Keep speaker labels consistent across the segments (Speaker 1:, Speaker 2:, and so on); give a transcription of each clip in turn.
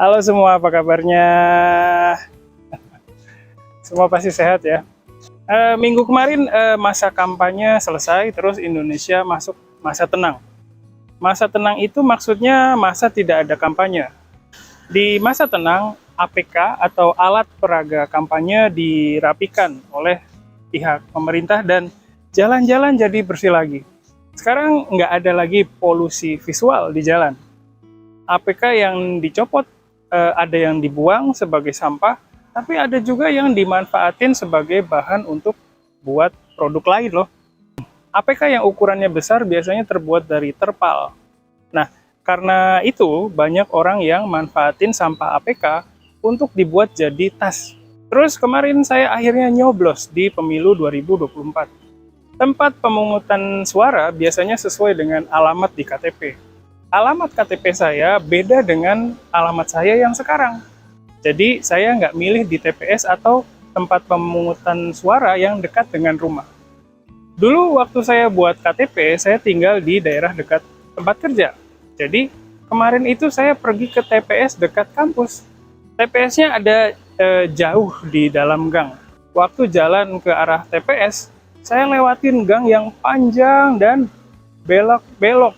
Speaker 1: Halo semua, apa kabarnya? Semua pasti sehat ya. Minggu kemarin masa kampanye selesai, terus Indonesia masuk masa tenang. Masa tenang itu maksudnya masa tidak ada kampanye. Di masa tenang, APK atau alat peraga kampanye dirapikan oleh pihak pemerintah dan jalan-jalan jadi bersih lagi. Sekarang nggak ada lagi polusi visual di jalan. APK yang dicopot ada yang dibuang sebagai sampah, tapi ada juga yang dimanfaatin sebagai bahan untuk buat produk lain loh. APK yang ukurannya besar biasanya terbuat dari terpal. Nah, karena itu banyak orang yang manfaatin sampah APK untuk dibuat jadi tas. Terus kemarin saya akhirnya nyoblos di pemilu 2024. Tempat pemungutan suara biasanya sesuai dengan alamat di KTP. Alamat KTP saya beda dengan alamat saya yang sekarang. Jadi saya nggak milih di TPS atau tempat pemungutan suara yang dekat dengan rumah. Dulu waktu saya buat KTP, saya tinggal di daerah dekat tempat kerja. Jadi kemarin itu saya pergi ke TPS dekat kampus. TPS-nya ada jauh di dalam gang. Waktu jalan ke arah TPS, saya lewatin gang yang panjang dan belok-belok.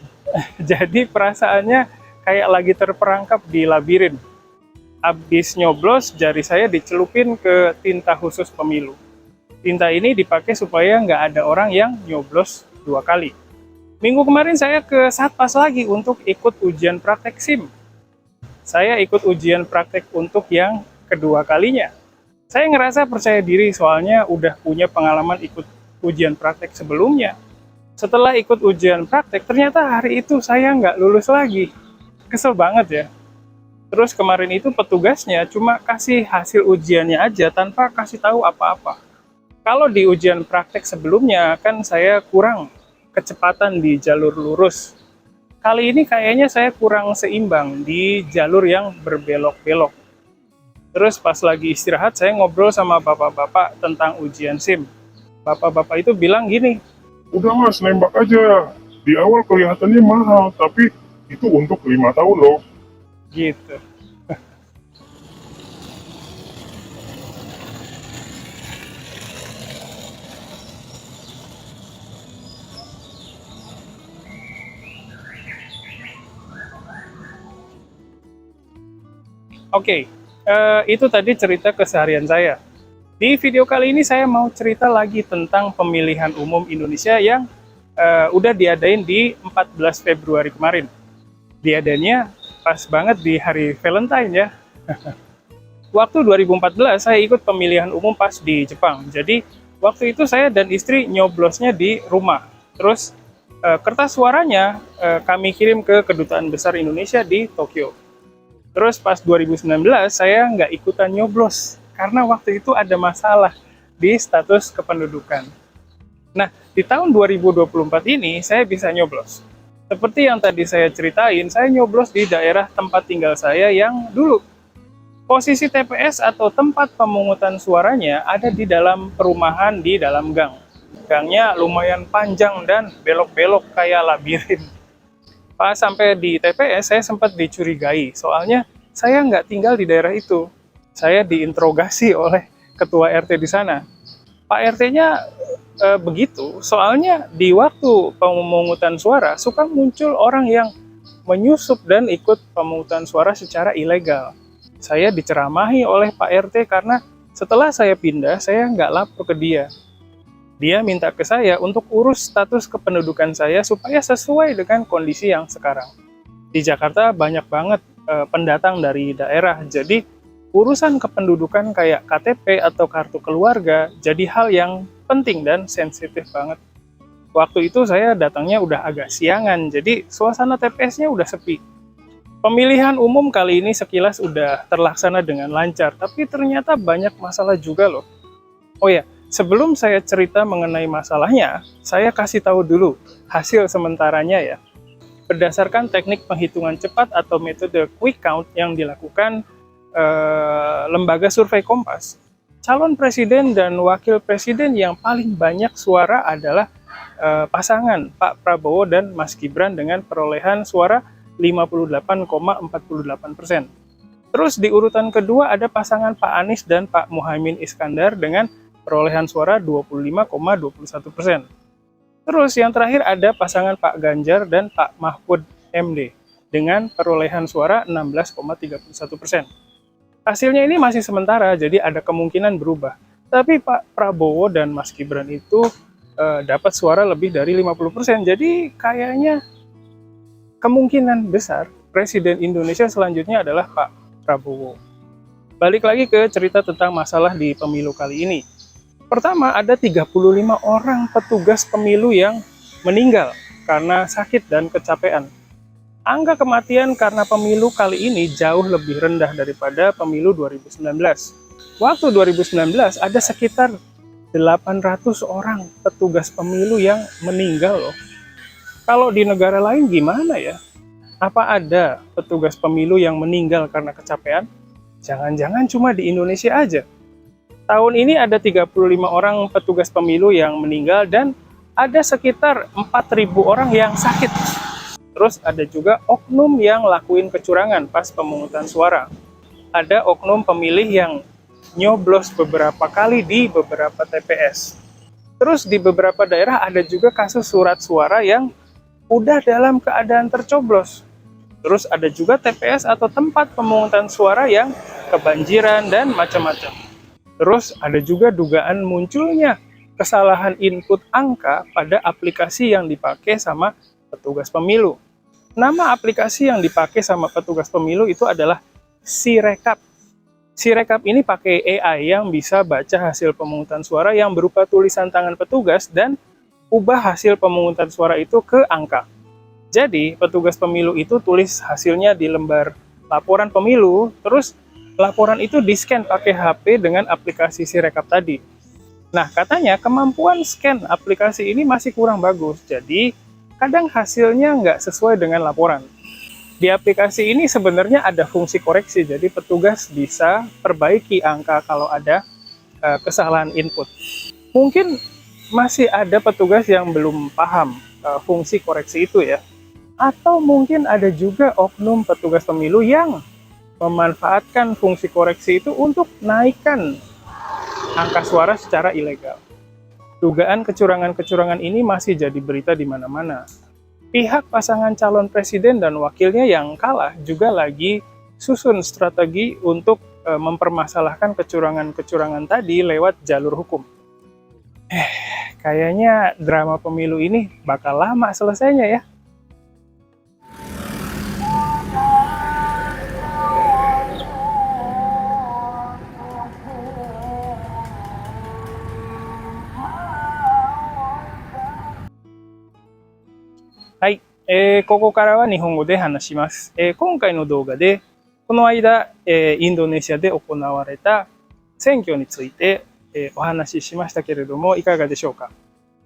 Speaker 1: Jadi perasaannya kayak lagi terperangkap di labirin. Abis nyoblos, jari saya dicelupin ke tinta khusus pemilu. Tinta ini dipakai supaya nggak ada orang yang nyoblos 2 kali. Minggu kemarin saya ke Satpas lagi untuk ikut ujian praktek SIM. Saya ikut ujian praktek untuk yang kedua kalinya. Saya ngerasa percaya diri soalnya udah punya pengalaman ikut ujian praktek sebelumnya. Setelah ikut ujian praktek, ternyata hari itu saya nggak lulus lagi. Kesel banget ya. Terus kemarin itu petugasnya cuma kasih hasil ujiannya aja tanpa kasih tahu apa-apa. Kalau di ujian praktek sebelumnya kan saya kurang kecepatan di jalur lurus. Kali ini kayaknya saya kurang seimbang di jalur yang berbelok-belok. Terus pas lagi istirahat saya ngobrol sama bapak-bapak tentang ujian SIM. Bapak-bapak itu bilang gini,
Speaker 2: Udah mas, nembak aja. Di awal kelihatannya mahal, tapi itu untuk 5 tahun loh.
Speaker 1: gitu. Oke, itu tadi cerita keseharian saya. Di video kali ini saya mau cerita lagi tentang pemilihan umum Indonesia yang udah diadain di 14 Februari kemarin. Diadainnya pas banget di hari Valentine ya. Waktu 2014 saya ikut pemilihan umum pas di Jepang. Jadi waktu itu saya dan istri nyoblosnya di rumah. Terus kertas suaranya kami kirim ke Kedutaan Besar Indonesia di Tokyo. Terus pas 2019 saya nggak ikutan nyoblos karena waktu itu ada masalah di status kependudukan. Nah, di tahun 2024 ini saya bisa nyoblos. Seperti yang tadi saya ceritain, saya nyoblos di daerah tempat tinggal saya yang dulu. Posisi TPS atau tempat pemungutan suaranya ada di dalam perumahan di dalam gang. Gangnya lumayan panjang dan belok-belok kayak labirin. Pas sampai di TPS, saya sempat dicurigai, soalnya saya nggak tinggal di daerah itu. Saya diinterogasi oleh ketua RT di sana. Pak RT-nya begitu, soalnya di waktu pemungutan suara suka muncul orang yang menyusup dan ikut pemungutan suara secara ilegal. Saya diceramahi oleh Pak RT karena setelah saya pindah, saya nggak lapor ke dia. Dia minta ke saya untuk urus status kependudukan saya supaya sesuai dengan kondisi yang sekarang. Di Jakarta banyak banget pendatang dari daerah, jadi urusan kependudukan kayak KTP atau kartu keluarga jadi hal yang penting dan sensitif banget. Waktu itu saya datangnya udah agak siangan, jadi suasana TPS-nya udah sepi. Pemilihan umum kali ini sekilas udah terlaksana dengan lancar, tapi ternyata banyak masalah juga loh. Oh ya, sebelum saya cerita mengenai masalahnya, saya kasih tahu dulu hasil sementaranya ya. Berdasarkan teknik penghitungan cepat atau metode quick count yang dilakukan lembaga survei Kompas, calon presiden dan wakil presiden yang paling banyak suara adalah pasangan Pak Prabowo dan Mas Gibran dengan perolehan suara 58,48%. Terus di urutan kedua ada pasangan Pak Anies dan Pak Muhaimin Iskandar dengan perolehan suara 25,21%. Terus yang terakhir ada pasangan Pak Ganjar dan Pak Mahfud MD dengan perolehan suara 16,31%. Hasilnya ini masih sementara, jadi ada kemungkinan berubah. Tapi Pak Prabowo dan Mas Gibran itu dapat suara lebih dari 50%. Jadi kayaknya kemungkinan besar Presiden Indonesia selanjutnya adalah Pak Prabowo. Balik lagi ke cerita tentang masalah di pemilu kali ini. Pertama, ada 35 orang petugas pemilu yang meninggal karena sakit dan kecapean. Angka kematian karena pemilu kali ini jauh lebih rendah daripada pemilu 2019. Waktu 2019 ada sekitar 800 orang petugas pemilu yang meninggal loh. Kalau di negara lain gimana ya? Apa ada petugas pemilu yang meninggal karena kecapean? Jangan-jangan cuma di Indonesia aja. Tahun ini ada 35 orang petugas pemilu yang meninggal dan ada sekitar 4.000 orang yang sakit. Terus ada juga oknum yang lakuin kecurangan pas pemungutan suara. Ada oknum pemilih yang nyoblos beberapa kali di beberapa TPS. Terus di beberapa daerah ada juga kasus surat suara yang udah dalam keadaan tercoblos. Terus ada juga TPS atau tempat pemungutan suara yang kebanjiran dan macam-macam. Terus ada juga dugaan munculnya kesalahan input angka pada aplikasi yang dipakai sama petugas pemilu. Nama aplikasi yang dipakai sama petugas pemilu itu adalah Sirekap. Sirekap ini pakai AI yang bisa baca hasil pemungutan suara yang berupa tulisan tangan petugas dan ubah hasil pemungutan suara itu ke angka. Jadi, petugas pemilu itu tulis hasilnya di lembar laporan pemilu, terus laporan itu di-scan pakai HP dengan aplikasi Sirekap tadi. Nah, katanya kemampuan scan aplikasi ini masih kurang bagus, jadi kadang hasilnya nggak sesuai dengan laporan. Di aplikasi ini sebenarnya ada fungsi koreksi, jadi petugas bisa perbaiki angka kalau ada kesalahan input. Mungkin masih ada petugas yang belum paham fungsi koreksi itu ya. Atau mungkin ada juga oknum petugas pemilu yang memanfaatkan fungsi koreksi itu untuk naikkan angka suara secara ilegal. Dugaan kecurangan-kecurangan ini masih jadi berita di mana-mana. Pihak pasangan calon presiden dan wakilnya yang kalah juga lagi susun strategi untuk mempermasalahkan kecurangan-kecurangan tadi lewat jalur hukum. Kayaknya drama pemilu ini bakal lama selesainya ya.はい、ここからは日本語で話します。今回の動画で、この間、インドネシアで行われた選挙について、お話ししましたけれども、いかがでしょうか。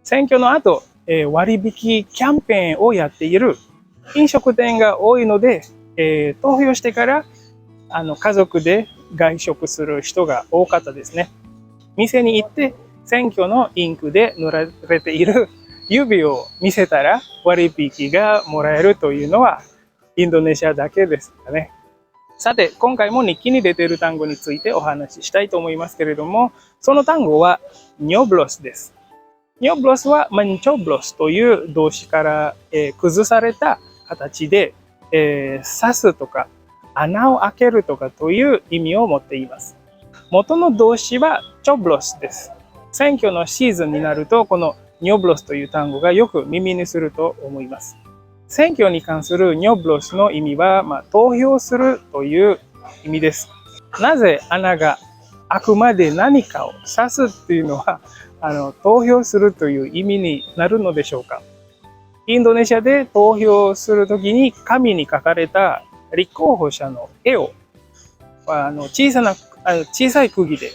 Speaker 1: 選挙の後、割引キャンペーンをやっている飲食店が多いので、投票してから家族で外食する人が多かったですね。店に行って選挙のインクで塗られている指を見せたら割引がもらえるというのはインドネシアだけですかね。さて、今回も日記に出ている単語についてお話ししたいと思いますけれども、その単語はニョブロスです。ニョブロスはmencoblosという動詞から、崩された形で、刺すとか穴を開けるとかという意味を持っています。元の動詞はチョブロスです。選挙のシーズンになるとこのニョブロスという単語がよく耳にすると思います。選挙に関するニョブロスの意味は、投票するという意味です。なぜ穴が開くまで何かを刺すっていうのは投票するという意味になるのでしょうか。インドネシアで投票するときに紙に書かれた立候補者の絵を小さい釘で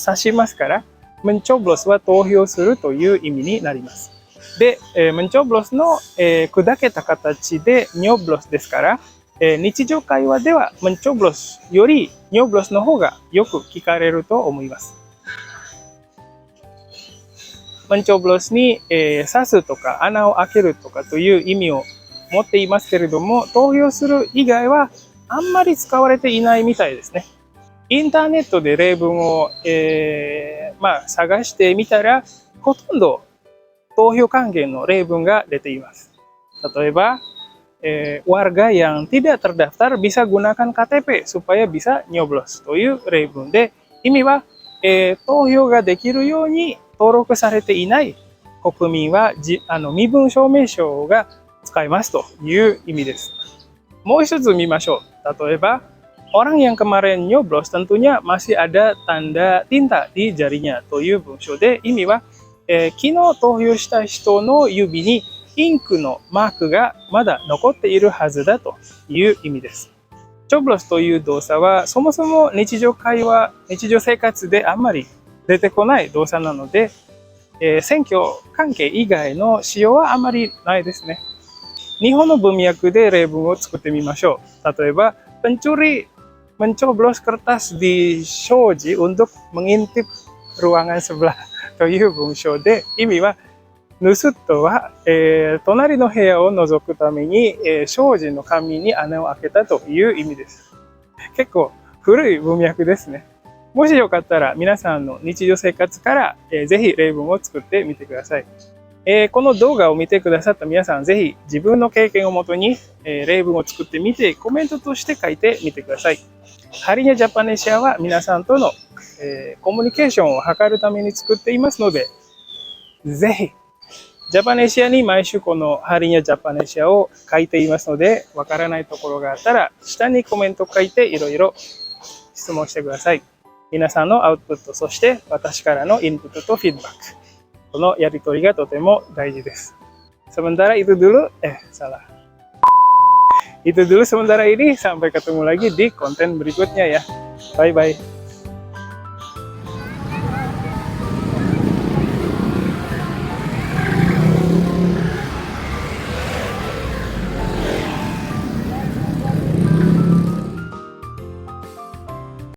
Speaker 1: 刺しますから、mencoblos は投票するという意味になります。で、mencoblos の、砕けた形で nyoblos ですから、日常会話では mencoblos より nyoblos の方がよく聞かれると思います。mencoblos に、刺すとか穴を開けるとかという意味を持っていますけれども、投票する以外はあんまり使われていないみたいですね。インターネットで例文を、探してみたら、ほとんど投票関係の例文が出ています。例えば、warga yang tidak terdaftar bisa gunakan KTP supaya bisa nyoblos という例文で、意味は、投票ができるように登録されていない国民は身分証明書が使えますという意味です。もう一つ見ましょう。例えば、orang yang kemarin nyoblos tentunya masih ada tanda tinta di jarinya という文章で、意味は、昨日投票した人の指にインクのマークがまだ残っているはずだという意味です。チョブロスという動作はそもそも日常生活であんまり出てこない動作なので、選挙関係以外の使用はあんまりないですね。日本の文脈で例文を作ってみましょう。例えば、pencuri mencoblos kertas di shoji untuk mengintip ruangan sebelah という文章で、意味は盗人は、隣の部屋を覗くために、障子の紙に穴を開けたという意味です。結構古い文脈ですね。もしよかったら皆さんの日常生活から、ぜひ例文を作ってみてください。この動画を見てくださった皆さん、ぜひ自分の経験をもとに、例文を作ってみてコメントとして書いてみてください。ハリニャジャパネシアは皆さんとの、コミュニケーションを図るために作っていますので、ぜひジャパネシアに毎週このハリニャジャパネシアを書いていますので、わからないところがあったら、下にコメント書いていろいろ質問してください。皆さんのアウトプット、そして私からのインプットとフィードバック。このやりとりがとても大事です。Sementara itu dulu, salah. Itu dulu sementara ini, sampai ketemu lagi di konten berikutnya ya. Bye-bye.